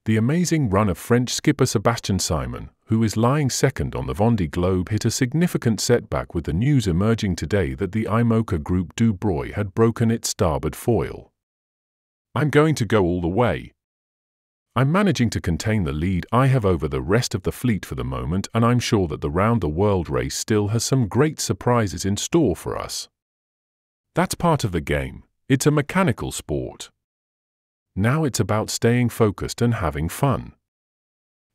The amazing run of French skipper Sébastien Simon, who is lying second on the Vendée Globe, hit a significant setback with the news emerging today that the IMOCA Group Du Breuil had broken its starboard foil. "I'm going to go all the way. I'm managing to contain the lead I have over the rest of the fleet for the moment, and I'm sure that the round-the-world race still has some great surprises in store for us. That's part of the game. It's a mechanical sport. Now it's about staying focused and having fun."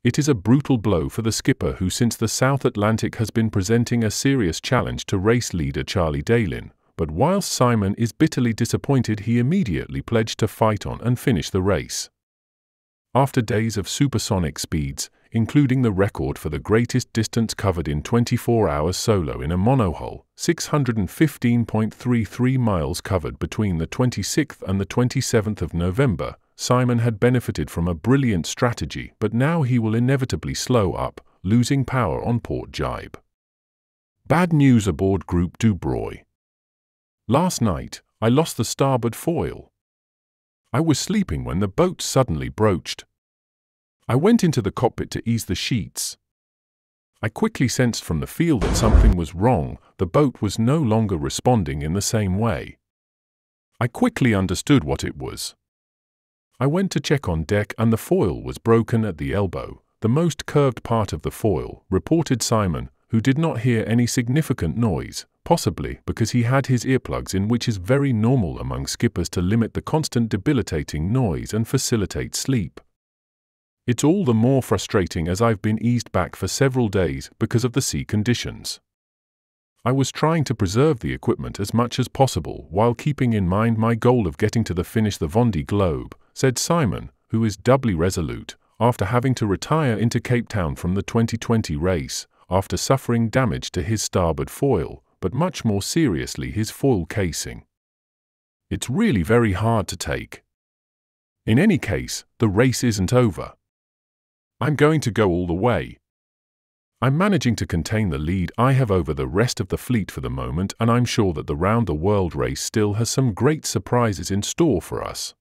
It is a brutal blow for the skipper, who since the South Atlantic has been presenting a serious challenge to race leader Charlie Dalin, but whilst Simon is bitterly disappointed, he immediately pledged to fight on and finish the race. After days of supersonic speeds, including the record for the greatest distance covered in 24 hours solo in a monohull, 615.33 miles covered between the 26th and the 27th of November, Simon had benefited from a brilliant strategy, but now he will inevitably slow up, losing power on Port Gibes. Bad news aboard Group Du Breuil. Last night, I lost the starboard foil. I was sleeping when the boat suddenly broached. I went into the cockpit to ease the sheets. I quickly sensed from the feel that something was wrong. The boat was no longer responding in the same way. I quickly understood what it was. I went to check on deck, and the foil was broken at the elbow, the most curved part of the foil, reported Simon, who did not hear any significant noise, possibly because he had his earplugs in, which is very normal among skippers to limit the constant debilitating noise and facilitate sleep. It's all the more frustrating as I've been eased back for several days because of the sea conditions. I was trying to preserve the equipment as much as possible while keeping in mind my goal of getting to the finish the Vendée Globe, said Simon, who is doubly resolute, after having to retire into Cape Town from the 2020 race, after suffering damage to his starboard foil, but much more seriously his foil casing. It's really very hard to take. In any case, the race isn't over. I'm going to go all the way. I'm managing to contain the lead I have over the rest of the fleet for the moment, and I'm sure that the round-the-world race still has some great surprises in store for us.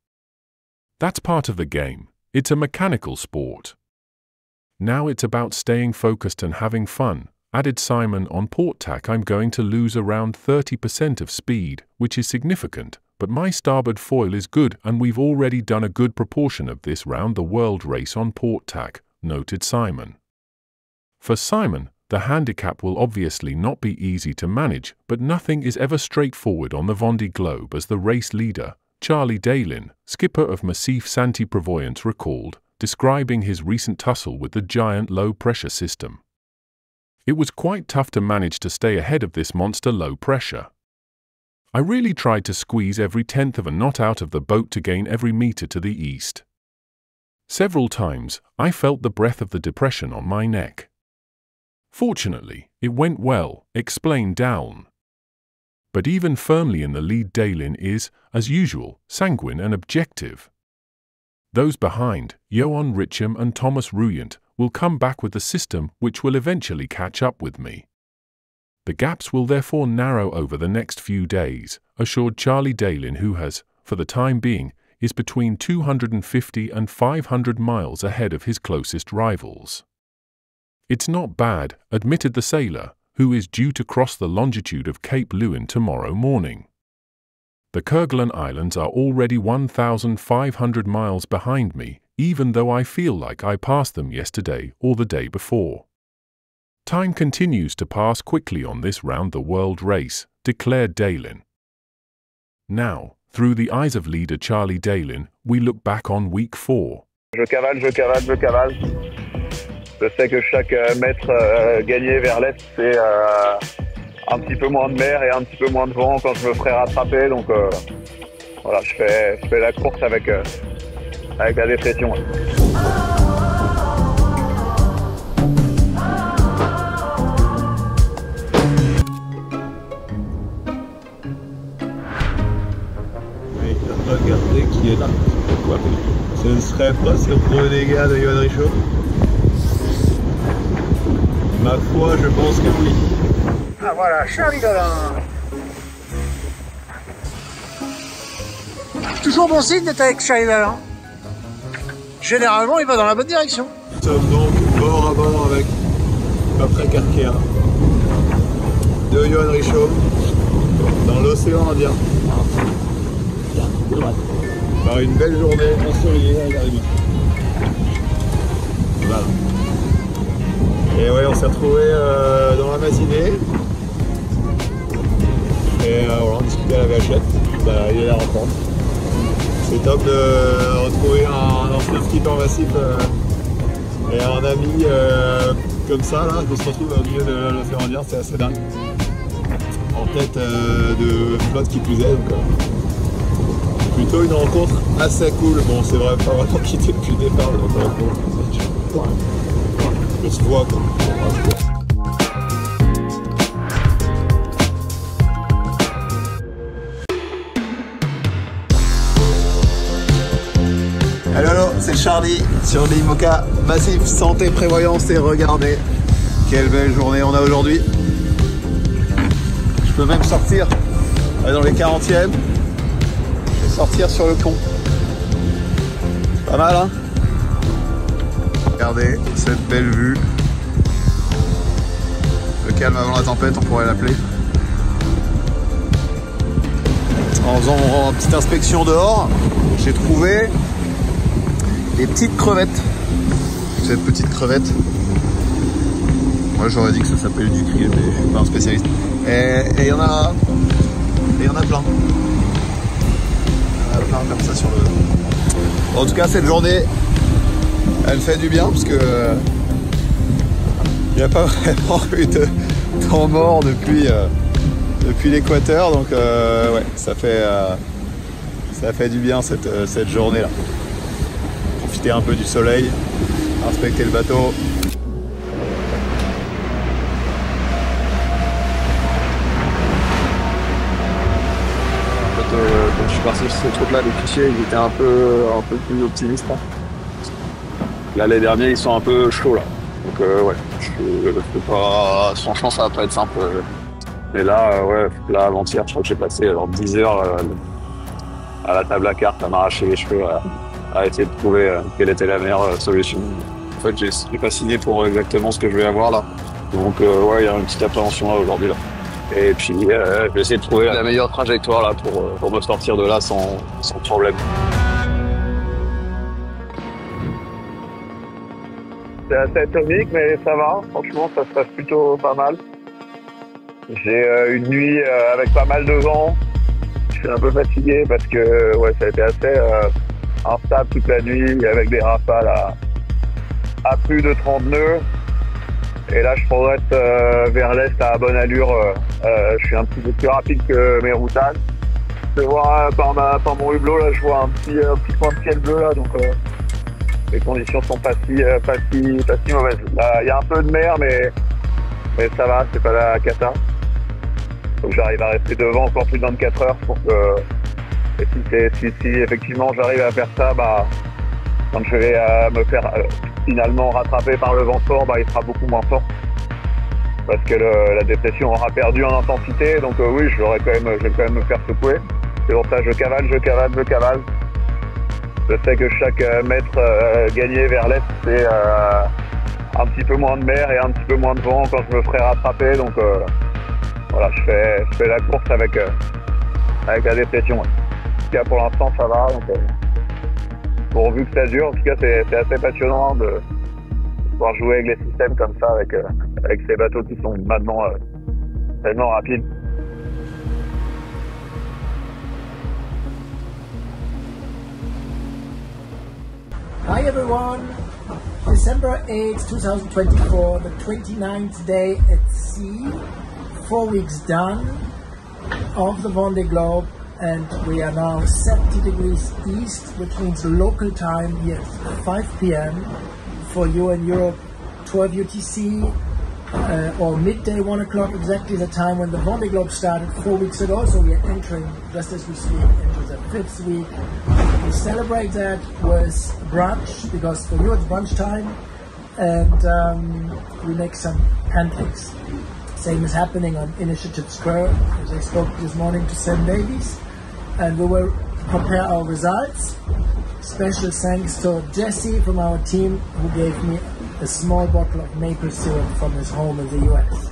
That's part of the game. It's a mechanical sport. Now it's about staying focused and having fun, added Simon. On port tack I'm going to lose around 30% of speed, which is significant, but my starboard foil is good and we've already done a good proportion of this round-the-world race on port tack, noted Simon. For Simon, the handicap will obviously not be easy to manage, but nothing is ever straightforward on the Vendée Globe, as the race leader, Charlie Dalin, skipper of Massif Santi Prévoyance, recalled, describing his recent tussle with the giant low-pressure system. "It was quite tough to manage to stay ahead of this monster low pressure. I really tried to squeeze every tenth of a knot out of the boat to gain every meter to the east. Several times, I felt the breath of the depression on my neck. Fortunately, it went well," explained Dalin. But even firmly in the lead, Dalin is, as usual, sanguine and objective. Those behind, Johan Richem and Thomas Ruyant, will come back with the system which will eventually catch up with me. The gaps will therefore narrow over the next few days, assured Charlie Dalin, who has, for the time being, is between 250 and 500 miles ahead of his closest rivals. "It's not bad," admitted the sailor, who is due to cross the longitude of Cape Lewin tomorrow morning. "The Kerguelen Islands are already 1,500 miles behind me, even though I feel like I passed them yesterday or the day before. Time continues to pass quickly on this round-the-world race," declared Dalin. Now, through the eyes of leader Charlie Dalin, we look back on week 4. Je cavale. Je sais que chaque mètre gagné vers l'est, c'est un petit peu moins de mer et un petit peu moins de vent quand je me ferai rattraper. Donc voilà, je fais la course avec la dépression. Regardez qui est là. Quoi? Ce ne serait pas sur le dégât de Johan Richem? Ma foi, je pense que oui. Ah voilà, Charlie Dalin. Toujours bon signe d'être avec Charlie Dalin. généralement, il va dans la bonne direction. Nous sommes donc bord à bord avec Patrick Arquea de Johan Richaud dans l'océan Indien. Par une belle journée ensoleillée à Garibie. Voilà. Et ouais, on s'est retrouvés dans la matinée. Et voilà, on discutait à la VHF. Bah, il est la rencontre. C'est top de retrouver un ancien skipper massif et un ami comme ça, là, qu'on se retrouve au milieu de l'océan Indien, c'est assez dingue. En tête de flotte qui plus est. Donc, plutôt une rencontre assez cool. Bon, c'est vrai, pas vraiment quitté depuis le départ, on se voit quoi. Allô, c'est Charlie sur l'IMOCA Massif Santé Prévoyance et regardez quelle belle journée on a aujourd'hui. Je peux même sortir dans les 40e. Sortir sur le pont. Pas mal, hein? Regardez cette belle vue. Le calme avant la tempête, on pourrait l'appeler. En faisant une petite inspection dehors, j'ai trouvé des petites crevettes. Cette petite crevette. Moi j'aurais dit que ça s'appelait du krill, mais je suis pas un spécialiste. Et il y en a plein. Comme ça sur le... En tout cas, cette journée, elle fait du bien parce que il n'y a pas vraiment eu de temps mort depuis l'équateur, donc ouais, ça fait du bien cette journée-là. Profiter un peu du soleil, inspecter le bateau. Quand je suis parti sur cette route-là, les clichés, ils étaient un peu plus optimistes. Hein. L'année dernière, ils sont un peu chauds là. Donc ouais, je peux pas. Franchement, ça va pas être simple. Mais là, ouais, là avant-hier, je crois que j'ai passé 10 heures à la table à cartes, à m'arracher les cheveux, à essayer de trouver quelle était la meilleure solution. En fait, j'ai pas signé pour exactement ce que je vais avoir là. Donc ouais, il y a une petite appréhension là aujourd'hui là. Et puis, je vais essayer de trouver la meilleure trajectoire là, pour me sortir de là sans problème. C'est assez atomique, mais ça va. Franchement, ça se passe plutôt pas mal. J'ai une nuit avec pas mal de vent. Je suis un peu fatigué parce que ouais, ça a été assez instable toute la nuit avec des rafales à plus de 30 nœuds. Et là, je progresse vers l'est à bonne allure. Je suis un petit peu plus rapide que mes routades. Je vois par mon hublot, là, je vois un petit point de ciel bleu là, donc les conditions sont pas si mauvaises. Là, il y a un peu de mer, mais ça va, c'est pas la cata. Donc j'arrive à rester devant encore plus de 24 heures pour que si effectivement j'arrive à faire ça, bah quand je vais me faire finalement rattraper par le vent fort, bah il sera beaucoup moins fort. Parce que la dépression aura perdu en intensité, donc oui, je vais quand même me faire secouer. C'est pour ça que je cavale. Je sais que chaque mètre gagné vers l'est, c'est un petit peu moins de mer et un petit peu moins de vent quand je me ferai rattraper. Donc voilà, je fais la course avec la dépression. En tout cas, pour l'instant, ça va. Donc, pourvu que ça dure, en tout cas, c'est assez passionnant de pouvoir jouer avec les systèmes comme ça, avec ces bateaux qui sont maintenant tellement rapides. Hi everyone! December 8th, 2024, the 29th day at sea, 4 weeks done of the Vendée Globe, and we are now 70 degrees east, which means local time here at 5 p.m. for you in Europe, 12 UTC, or midday 1 o'clock, exactly the time when the Vendée Globe started 4 weeks ago. So we are entering, just as we speak, into the 5th week. We celebrate that with brunch, because for you it's brunch time, and we make some pancakes. Same is happening on Initiative Square, as I spoke this morning to Sam Davies, and we will compare our results. special thanks to Jesse from our team who gave me a small bottle of maple syrup from his home in the US.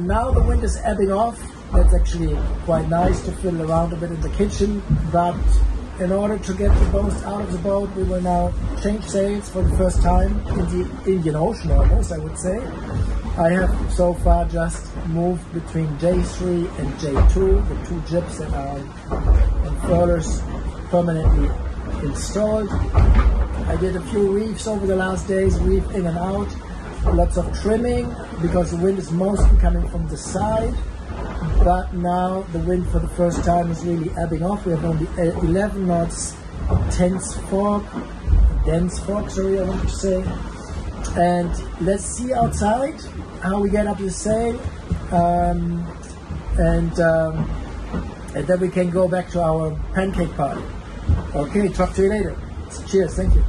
Now the wind is ebbing off. That's actually quite nice to fiddle around a bit in the kitchen, but in order to get the most out of the boat, we will now change sails for the first time in the Indian Ocean, almost, I would say. I have so far just moved between J3 and J2, the two jibs that are on furlers permanently installed. I did a few reefs over the last days, reef in and out, lots of trimming because the wind is mostly coming from the side. But now the wind for the first time is really ebbing off. We have only 11 knots, dense fog, sorry, I want to say. And let's see outside how we get up the sail, and then we can go back to our pancake party. Okay, talk to you later. Cheers, thank you.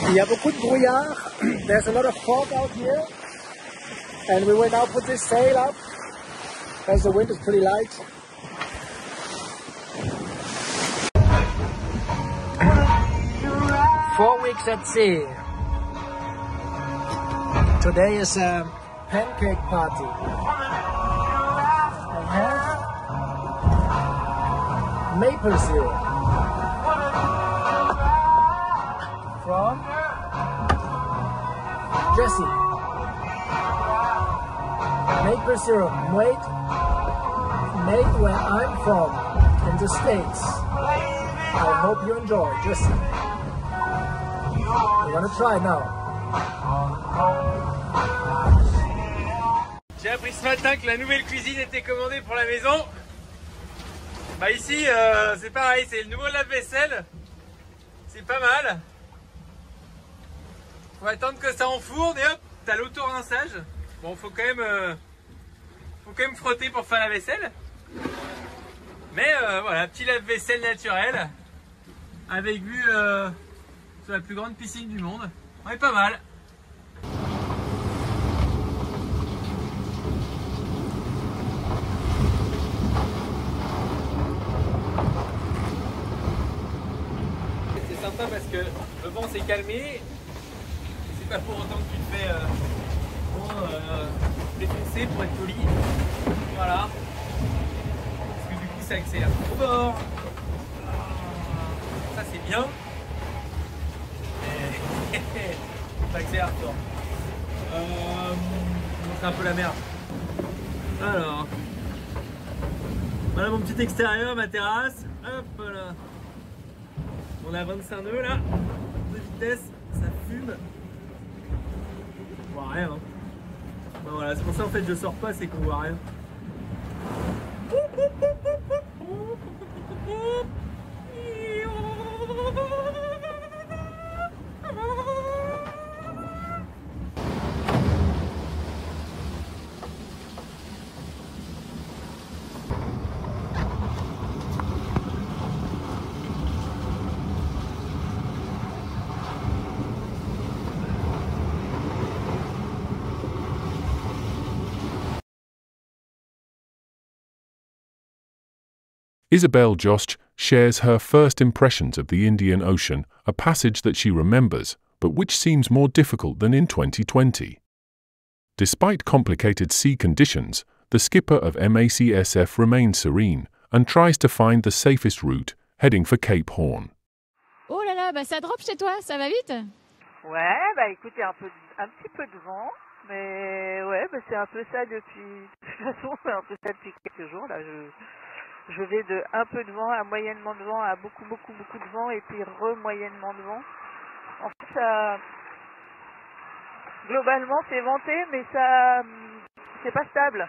Il y a beaucoup de brouillard. There's a lot of fog out here, and we will now put this sail up because the wind is pretty light. Four weeks at sea. Today is a pancake party. I have maple syrup from Jesse. Maple syrup made where I'm from, in the States. I hope you enjoy. Jesse. We're gonna try now. J'ai appris ce matin que la nouvelle cuisine était commandée pour la maison. Bah ici c'est pareil, c'est le nouveau lave-vaisselle. C'est pas mal. Faut attendre que ça enfourne et hop, t'as l'auto-rinçage. Bon, faut quand même frotter pour faire la vaisselle. Mais voilà, petit lave-vaisselle naturel avec vue sur la plus grande piscine du monde. Ouais, pas mal. C'est sympa parce que le vent s'est calmé. C'est pas pour autant que tu te fais défoncer pour être poli. Voilà. Parce que du coup ça accélère trop fort. Ça c'est bien. Ça accélère fort. Je vais montrer un peu la mer. Alors. Voilà mon petit extérieur, ma terrasse. Hop là. On a 25 nœuds là. De vitesse, ça fume. On voit rien. Hein. Ben voilà, c'est pour ça en fait je sors pas, c'est qu'on voit rien. Isabelle Jost shares her first impressions of the Indian Ocean, a passage that she remembers, but which seems more difficult than in 2020. Despite complicated sea conditions, the skipper of MACSF remains serene and tries to find the safest route, heading for Cape Horn. Oh là là, bah ça drop chez toi, ça va vite? Ouais, bah écoute, il y a un petit peu de vent, mais ouais, bah c'est un peu ça depuis, de toute façon, c'est un peu ça depuis quelques jours, là, je vais de un peu de vent à moyennement de vent à beaucoup de vent et puis moyennement de vent. En fait, ça, globalement, c'est venté, mais ça, c'est pas stable.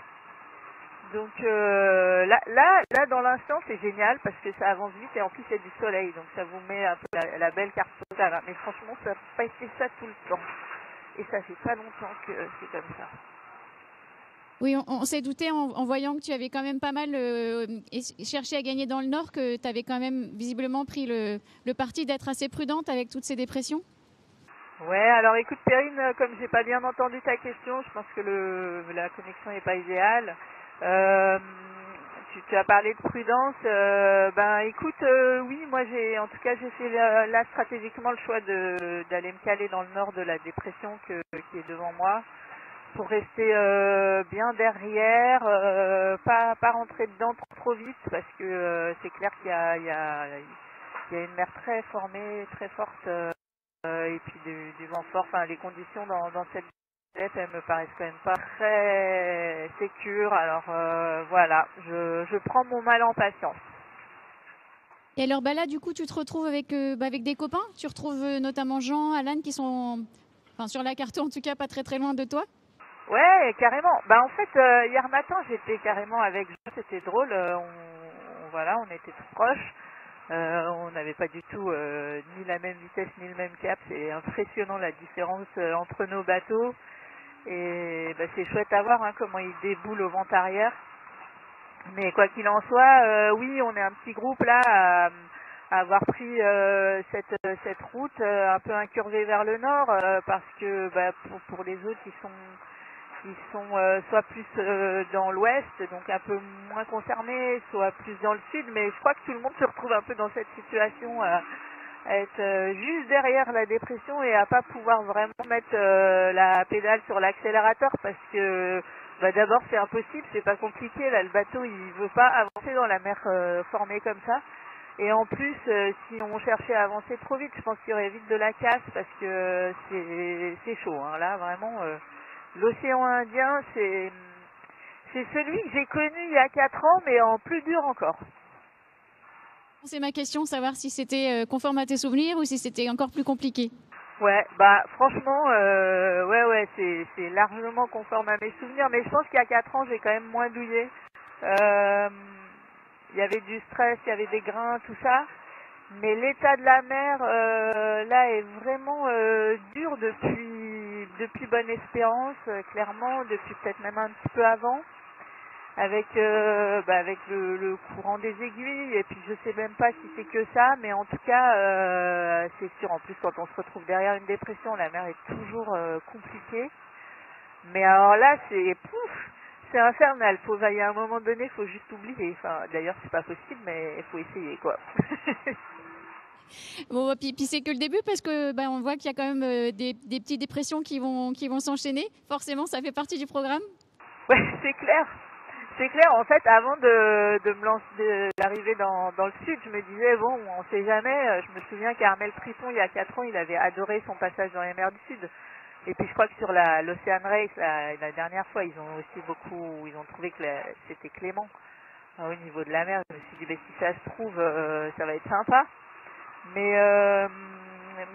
Donc là, dans l'instant, c'est génial parce que ça avance vite et en plus il y a du soleil, donc ça vous met un peu la belle carte postale. Mais franchement, ça n'a pas été ça tout le temps. Et ça fait pas longtemps que c'est comme ça. Oui, on s'est douté en voyant que tu avais quand même pas mal cherché à gagner dans le Nord, que tu avais quand même visiblement pris le parti d'être assez prudente avec toutes ces dépressions. Ouais, alors écoute Perrine, comme j'ai pas bien entendu ta question, je pense que la connexion n'est pas idéale. Tu as parlé de prudence. Ben écoute, oui, moi en tout cas j'ai fait là stratégiquement le choix d'aller me caler dans le nord de la dépression qui est devant moi, pour rester bien derrière, pas rentrer dedans trop vite, parce que c'est clair qu'il y a une mer très formée, très forte, et puis du vent fort. Enfin, les conditions dans cette tête, elles me paraissent quand même pas très sécures. Alors voilà, je prends mon mal en patience. Et alors là, du coup, tu te retrouves avec des copains. Tu retrouves notamment Jean, Alan, qui sont sur la carte, en tout cas, pas très très loin de toi. Ouais, carrément. Bah en fait, hier matin, j'étais carrément avec Jean, c'était drôle. On était tout proches. On n'avait pas du tout ni la même vitesse ni le même cap. C'est impressionnant la différence entre nos bateaux. Et bah, c'est chouette à voir comment ils déboulent au vent arrière. Mais quoi qu'il en soit, oui, on est un petit groupe là à avoir pris cette route un peu incurvée vers le nord, parce que bah, pour les autres, ils sont soit plus dans l'ouest, donc un peu moins concernés, soit plus dans le sud, mais je crois que tout le monde se retrouve un peu dans cette situation, à être juste derrière la dépression et à pas pouvoir vraiment mettre la pédale sur l'accélérateur, parce que bah, d'abord c'est impossible, c'est pas compliqué, là le bateau il veut pas avancer dans la mer formée comme ça. Et en plus, si on cherchait à avancer trop vite, je pense qu'il y aurait vite de la casse, parce que c'est chaud, là vraiment. L'océan Indien, c'est celui que j'ai connu il y a 4 ans, mais en plus dur encore. C'est ma question, savoir si c'était conforme à tes souvenirs ou si c'était encore plus compliqué. Ouais, bah franchement, ouais, c'est largement conforme à mes souvenirs, mais je pense qu'il y a 4 ans, j'ai quand même moins douillé. Il y avait du stress, il y avait des grains, tout ça. Mais l'état de la mer, là, est vraiment dur depuis Bonne Espérance, clairement, depuis peut-être même un petit peu avant, avec le courant des aiguilles, et puis je sais même pas si c'est que ça, mais en tout cas, c'est sûr, en plus quand on se retrouve derrière une dépression, la mer est toujours compliquée. Mais alors là, c'est infernal. Il y a un moment donné, il faut juste oublier. Enfin, d'ailleurs, c'est pas possible, mais il faut essayer, quoi. Bon, puis c'est que le début, parce que on voit qu'il y a quand même des petites dépressions qui vont s'enchaîner. Forcément, ça fait partie du programme. Ouais, c'est clair. C'est clair. En fait, avant de me lancer, d'arriver dans le sud, je me disais bon, on sait jamais. Je me souviens qu'Armel Trisson, il y a 4 ans, il avait adoré son passage dans les mers du Sud. Et puis je crois que sur l'Ocean Race, la dernière fois, ils ont trouvé que c'était clément au niveau de la mer. Je me suis dit, si ça se trouve, ça va être sympa. Mais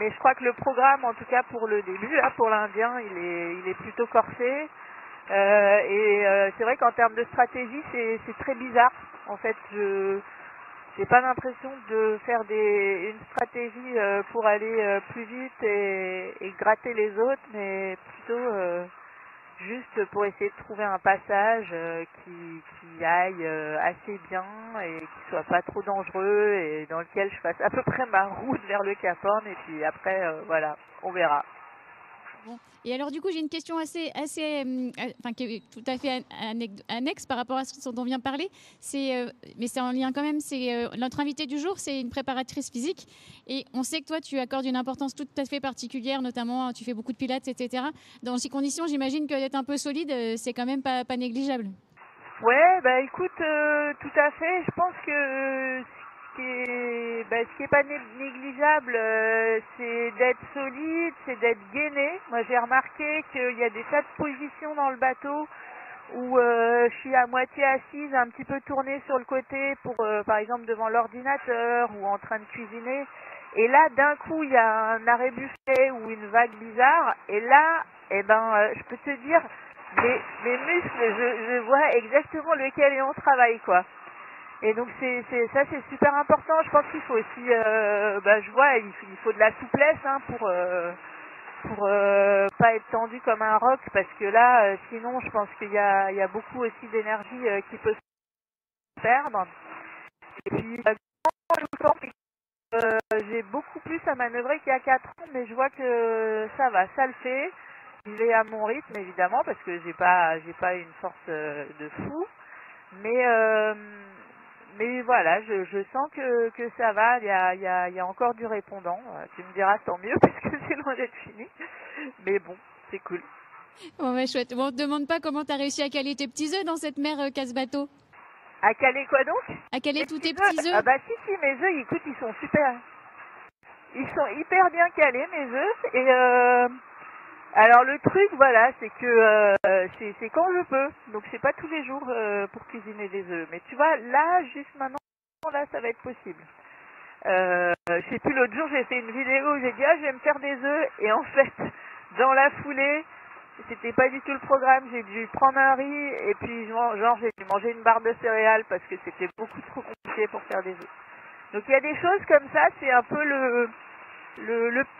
je crois que le programme, en tout cas pour le début, là, pour l'Indien, il est plutôt corsé. C'est vrai qu'en termes de stratégie, c'est très bizarre. En fait, j'ai pas l'impression de faire une stratégie pour aller plus vite et gratter les autres, mais plutôt juste pour essayer de trouver un passage qui aille assez bien et qui soit pas trop dangereux et dans lequel je fasse à peu près ma route vers le Cap Horn, et puis après voilà, on verra. Bon. Et alors du coup, j'ai une question qui est tout à fait annexe par rapport à ce dont on vient de parler. Mais c'est en lien quand même. C'est notre invitée du jour, c'est une préparatrice physique, et on sait que toi, tu accordes une importance tout à fait particulière, notamment tu fais beaucoup de pilates, etc. Dans ces conditions, j'imagine que d'être un peu solide, c'est quand même pas négligeable. Ouais, bah écoute, tout à fait. Je pense que ce qui est pas négligeable, c'est d'être solide, c'est d'être gainé. Moi, j'ai remarqué qu'il y a des tas de positions dans le bateau où je suis à moitié assise, un petit peu tournée sur le côté, par exemple devant l'ordinateur ou en train de cuisiner. Et là, d'un coup, il y a un arrêt buffet ou une vague bizarre. Et là, je peux te dire, mes muscles, je vois exactement lequel est en travail, quoi. Et donc ça c'est super important. Je pense qu'il faut aussi, je vois, il faut de la souplesse hein, pour pas être tendu comme un roc, parce que là, sinon, je pense qu'il y a beaucoup aussi d'énergie qui peut se perdre. Et puis, je pense que j'ai beaucoup plus à manœuvrer qu'il y a 4 ans, mais je vois que ça va, ça le fait. Je vais à mon rythme, évidemment, parce que j'ai pas une force de fou, mais voilà, je sens que ça va. Il y a encore du répondant. Tu me diras tant mieux parce que c'est loin d'être fini. Mais bon, c'est cool. Bon, bah, chouette. Bon, on te demande pas comment tu as réussi à caler tes petits œufs dans cette mer casse-bateau. À caler quoi donc? À caler tous tes petits œufs. Ah bah si, mes œufs, écoute, ils sont super. Ils sont hyper bien calés, mes œufs. Et alors le truc, voilà, c'est que c'est quand je peux. Donc c'est pas tous les jours pour cuisiner des œufs. Mais tu vois, là, juste maintenant, là, ça va être possible. Je sais plus, l'autre jour, j'ai fait une vidéo où j'ai dit, je vais me faire des œufs. Et en fait, dans la foulée, c'était pas du tout le programme. J'ai dû prendre un riz et puis j'ai dû manger une barre de céréales parce que c'était beaucoup trop compliqué pour faire des œufs. Donc il y a des choses comme ça, c'est un peu le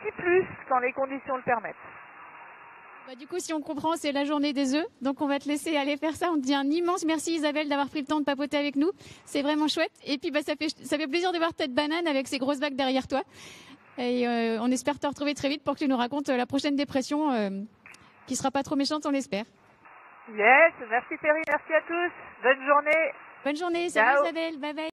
petit plus quand les conditions le permettent. Bah, du coup, si on comprend, c'est la journée des œufs. Donc, on va te laisser aller faire ça. On te dit un immense merci, Isabelle, d'avoir pris le temps de papoter avec nous. C'est vraiment chouette. Et puis, ça fait plaisir de voir Tête Banane avec ses grosses bagues derrière toi. Et on espère te retrouver très vite pour que tu nous racontes la prochaine dépression qui sera pas trop méchante, on l'espère. Yes, merci Terry, merci à tous. Bonne journée. Bonne journée, salut Ciao. Isabelle, bye bye.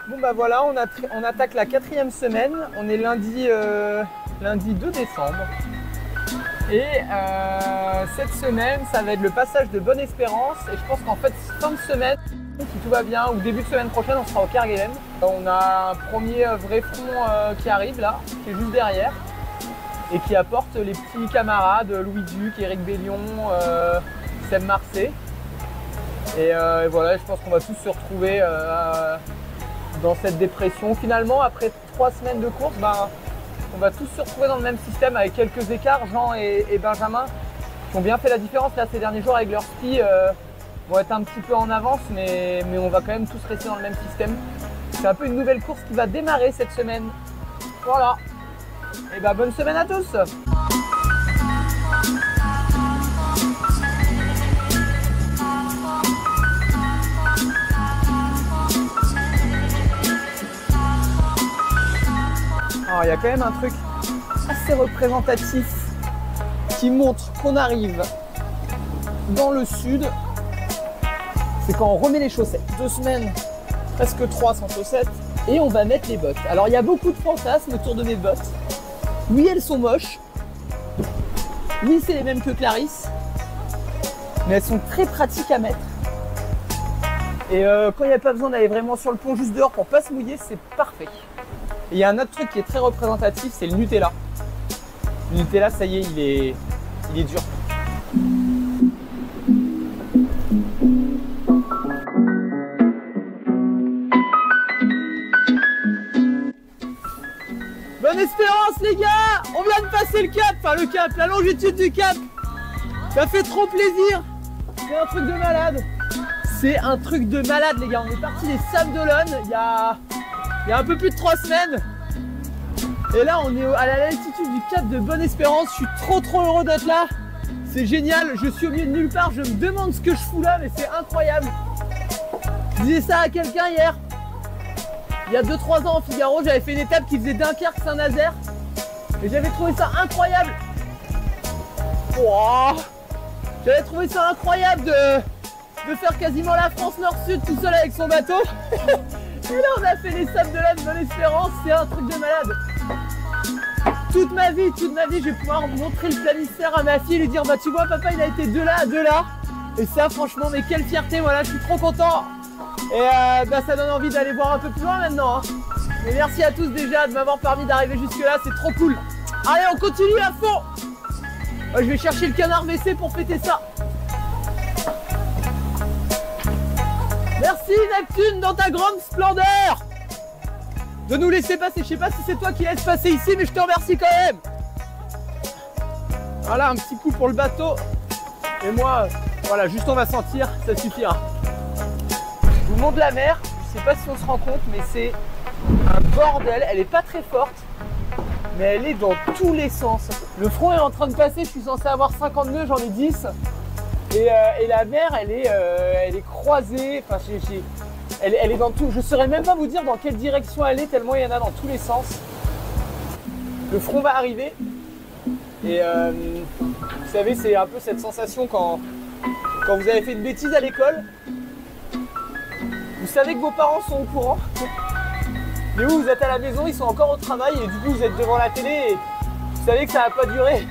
Bon bah voilà, on attaque la 4e semaine, on est lundi 2 décembre. Et cette semaine, ça va être le passage de Bonne Espérance. Et je pense qu'en fait, fin de semaine, si tout va bien, ou début de semaine prochaine, on sera au Kerguelen. On a un premier vrai front qui arrive là, qui est juste derrière. Et qui apporte les petits camarades, Louis Duc, Éric Bellion, Seb Marseille. Et voilà, je pense qu'on va tous se retrouver dans cette dépression. Finalement, après 3 semaines de course, on va tous se retrouver dans le même système avec quelques écarts. Jean et Benjamin qui ont bien fait la différence là ces derniers jours avec leur ski, vont être un petit peu en avance, mais on va quand même tous rester dans le même système. C'est un peu une nouvelle course qui va démarrer cette semaine. Voilà. Et bonne semaine à tous. Alors il y a quand même un truc assez représentatif qui montre qu'on arrive dans le sud. C'est quand on remet les chaussettes. 2 semaines, presque 3 sans chaussettes. Et on va mettre les bottes. Alors il y a beaucoup de fantasmes autour de mes bottes. Oui, elles sont moches. Oui, c'est les mêmes que Clarisse. Mais elles sont très pratiques à mettre. Et quand il n'y a pas besoin d'aller vraiment sur le pont juste dehors pour pas se mouiller, c'est parfait. Et il y a un autre truc qui est très représentatif, c'est le Nutella. Le Nutella, ça y est, il est dur. Bonne Espérance les gars, on vient de passer le cap, la longitude du cap. Ça fait trop plaisir. C'est un truc de malade. C'est un truc de malade les gars. On est parti des Sables d'Olonne il y a un peu plus de 3 semaines. Et là on est à la latitude du cap de Bonne Espérance. Je suis trop heureux d'être là. C'est génial, je suis au milieu de nulle part. Je me demande ce que je fous là, mais c'est incroyable. Je disais ça à quelqu'un hier. Il y a 2-3 ans au Figaro, j'avais fait une étape qui faisait Dunkerque-Saint-Nazaire. Et j'avais trouvé ça incroyable. Wow. J'avais trouvé ça incroyable de faire quasiment la France Nord-Sud tout seul avec son bateau. Et là on a fait les Sables d'Olonne, Bonne Espérance, c'est un truc de malade. Toute ma vie, je vais pouvoir montrer le planisphère à ma fille et lui dire tu vois papa il a été de là à de là. Et ça franchement, mais quelle fierté, voilà, je suis trop content. Et ça donne envie d'aller voir un peu plus loin maintenant. Hein. Mais merci à tous déjà de m'avoir permis d'arriver jusque là, c'est trop cool. Allez, on continue à fond. Je vais chercher le canard WC pour fêter ça. Merci Neptune dans ta grande splendeur. de nous laisser passer. Je sais pas si c'est toi qui laisse passer ici, mais je te remercie quand même. Voilà, un petit coup pour le bateau. Et moi, voilà, juste on va sentir, ça suffira. Je vous montre la mer. Je sais pas si on se rend compte, mais c'est un bordel. Elle est pas très forte, mais elle est dans tous les sens. Le front est en train de passer, je suis censé avoir 50 nœuds, j'en ai 10. Et la mer, elle est croisée. Enfin, elle est dans tout. Je saurais même pas vous dire dans quelle direction elle est, tellement il y en a dans tous les sens. Le front va arriver. Et vous savez, c'est un peu cette sensation quand vous avez fait une bêtise à l'école. Vous savez que vos parents sont au courant. Mais vous êtes à la maison, ils sont encore au travail et du coup vous êtes devant la télé et vous savez que ça va pas durer.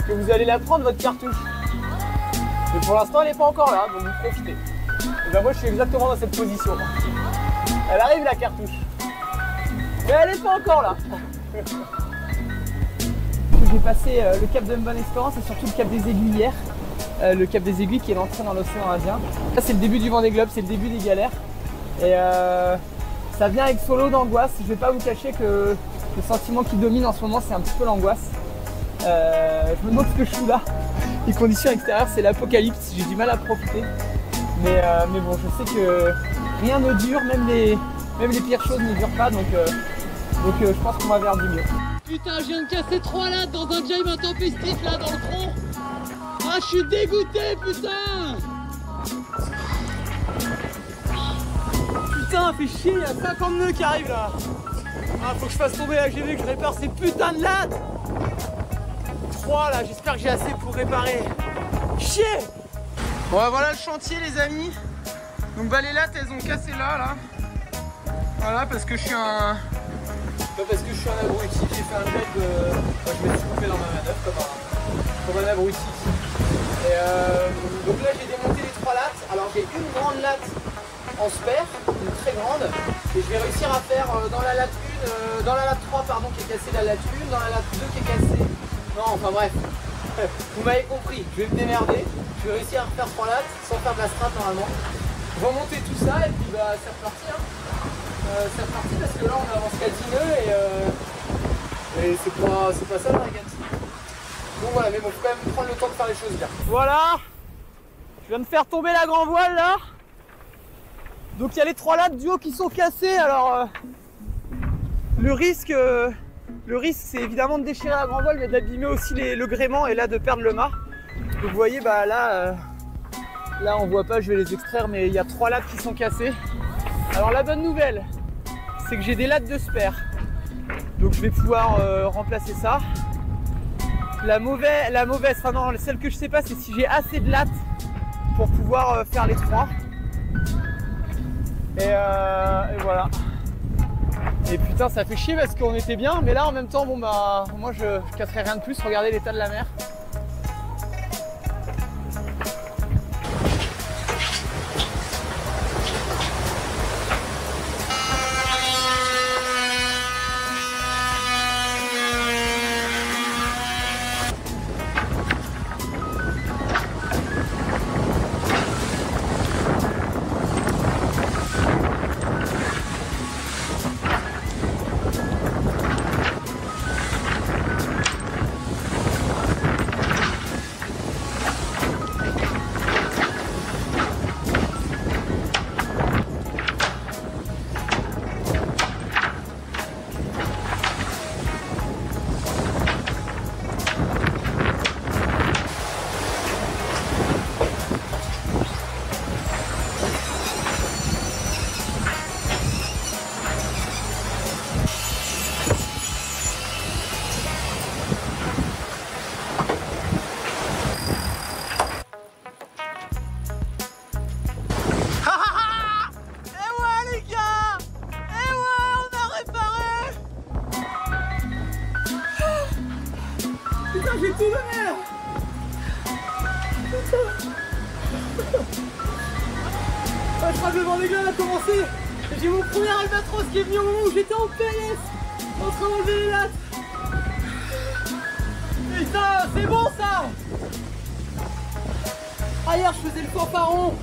Que vous allez la prendre, votre cartouche. Mais pour l'instant, elle n'est pas encore là, donc vous profitez. Et ben moi, je suis exactement dans cette position. Elle arrive, la cartouche. Mais elle n'est pas encore là. J'ai passé le cap de Bonne-Espérance et surtout le cap des Aiguilles. Le cap des Aiguilles qui est l'entrée dans l'océan Indien. Ça, c'est le début du Vendée Globe, c'est le début des galères. Et ça vient avec son lot d'angoisse. Je vais pas vous cacher que le sentiment qui domine en ce moment, c'est un petit peu l'angoisse. Je me demande ce que je fous là. Les conditions extérieures, c'est l'apocalypse, j'ai du mal à profiter. Mais bon, je sais que rien ne dure, même les pires choses ne durent pas, donc je pense qu'on va vers du mieux. Putain, je viens de casser 3 lattes dans un jibe intempestif là dans le front. Ah, je suis dégoûté, putain. Putain, fait chier, il y a 50 nœuds qui arrivent là. Ah, faut que je fasse tomber la GV, que je répare ces putains de lattes. 3 là, j'espère que j'ai assez pour réparer. Chier. Bon, voilà le chantier, les amis. Donc bah, les lattes, elles ont cassé là. Voilà, parce que je suis un abruti. J'ai fait un job je me suis coupé dans ma manœuvre comme un abruti. Et donc là, j'ai démonté les 3 lattes. Alors j'ai une grande latte en spare, une très grande, et je vais réussir à faire dans la latte 3 pardon, qui est cassée, la latte 1, dans la latte 2 qui est cassée. Non, enfin bref, vous m'avez compris, je vais me démerder, je vais réussir à refaire 3 lattes sans faire de la strat normalement. Je vais remonter tout ça et puis bah c'est reparti hein. C'est reparti parce que là on avance qu'à 10 nœuds et c'est pas ça la régate. Donc voilà, mais bon, faut quand même prendre le temps de faire les choses bien. Voilà, je viens de faire tomber la grand voile là. Donc il y a les 3 lattes du haut qui sont cassées. Alors le risque c'est évidemment de déchirer la grand voile, mais d'abîmer aussi le gréement et là de perdre le mât. Donc vous voyez, bah là on voit pas, je vais les extraire, mais il y a 3 lattes qui sont cassées. Alors la bonne nouvelle, c'est que j'ai des lattes de spare. Donc je vais pouvoir remplacer ça. La mauvaise, enfin non, celle que je sais pas, c'est si j'ai assez de lattes pour pouvoir faire les 3. Et voilà. Et putain, ça fait chier parce qu'on était bien, mais là en même temps, bon bah, moi je casserai rien de plus. Regardez l'état de la mer. J'ai tout donné là. Je crois que le Vendée Globe a commencé. J'ai mon premier albatros qui est venu au moment où j'étais en PLS en train d'enlever les lattes. Putain, c'est bon ça. Ailleurs je faisais le fanfaron.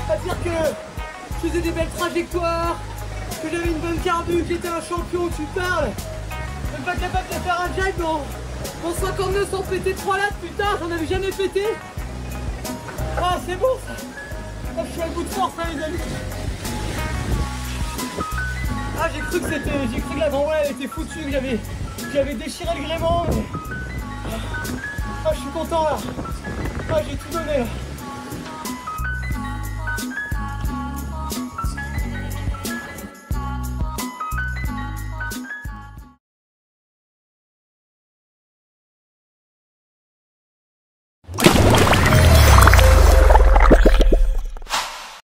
C'est-à-dire que je faisais des belles trajectoires, que j'avais une bonne carbu, que j'étais un champion, tu parles. Même pas capable de faire un jibe dans 59 sans péter 3 lattes, putain, j'en avais jamais pété. Ah, c'est bon ça. Ah, je suis à bout de force, hein, les amis. Ah, j'ai cru que la grand elle était foutue, que j'avais déchiré le gréement. Mais... Ah, je suis content là. Ah, j'ai tout donné là.